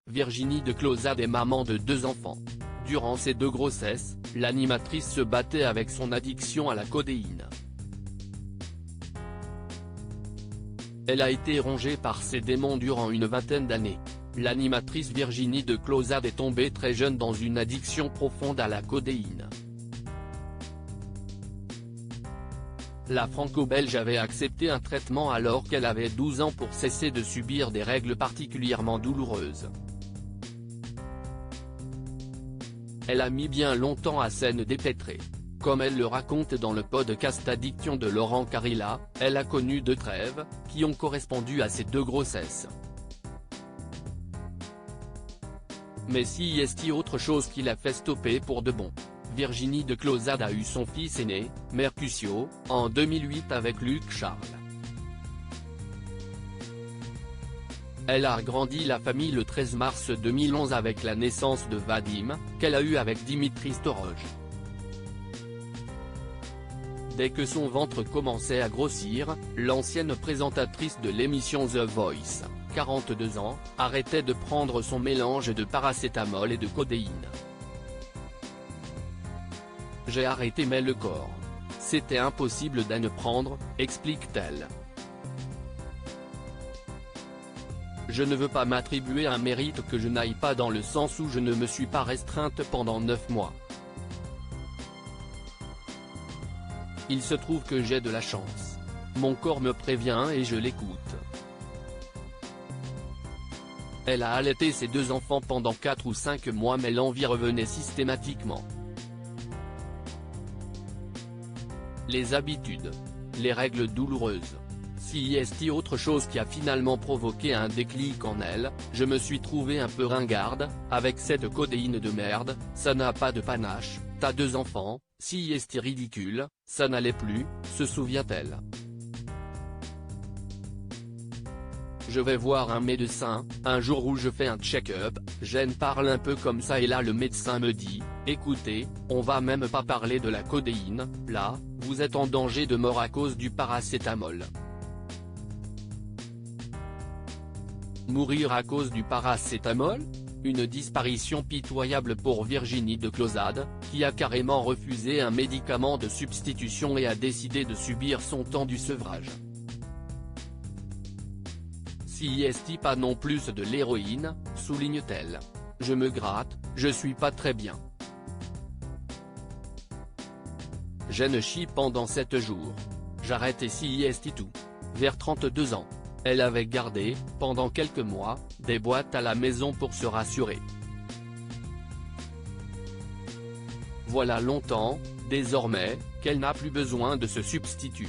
Virginie de Clozade est maman de 2 enfants. Durant ses 2 grossesses, l'animatrice se battait avec son addiction à la codéine. Elle a été rongée par ses démons durant une vingtaine d'années. L'animatrice Virginie de Clozade est tombée très jeune dans une addiction profonde à la codéine. La franco-belge avait accepté un traitement alors qu'elle avait 12 ans pour cesser de subir des règles particulièrement douloureuses. Elle a mis bien longtemps à s'en dépêtrer. Comme elle le raconte dans le podcast Addiction de Laurent Carilla, elle a connu 2 trêves, qui ont correspondu à ses 2 grossesses. Mais si est-il autre chose qui l'a fait stopper pour de bon. Virginie de Clozade a eu son fils aîné, Mercutio, en 2008 avec Luc Charles. Elle a agrandi la famille le 13 mars 2011 avec la naissance de Vadim, qu'elle a eu avec Dimitri Storoj. Dès que son ventre commençait à grossir, l'ancienne présentatrice de l'émission The Voice, 42 ans, arrêtait de prendre son mélange de paracétamol et de codéine. J'ai arrêté mais le corps. C'était impossible d'en ne prendre, explique-t-elle. Je ne veux pas m'attribuer un mérite que je n'aille pas dans le sens où je ne me suis pas restreinte pendant 9 mois. Il se trouve que j'ai de la chance. Mon corps me prévient et je l'écoute. Elle a allaité ses 2 enfants pendant 4 ou 5 mois mais l'envie revenait systématiquement. Les habitudes. Les règles douloureuses. Si est-il autre chose qui a finalement provoqué un déclic en elle, je me suis trouvée un peu ringarde, avec cette codéine de merde, ça n'a pas de panache, t'as 2 enfants, si est-il ridicule, ça n'allait plus, se souvient-elle. Je vais voir un médecin, un jour où je fais un check-up, j'en parle un peu comme ça et là le médecin me dit, écoutez, on va même pas parler de la codéine, là, vous êtes en danger de mort à cause du paracétamol. Mourir à cause du paracétamol ? Une disparition pitoyable pour Virginie de Clozade, qui a carrément refusé un médicament de substitution et a décidé de subir son temps du sevrage. Si est-il pas non plus de l'héroïne, souligne-t-elle. Je me gratte, je suis pas très bien. Je ne chie pendant 7 jours. J'arrête et si est-il tout. Vers 32 ans. Elle avait gardé, pendant quelques mois, des boîtes à la maison pour se rassurer. Voilà longtemps, désormais, qu'elle n'a plus besoin de ce substitut.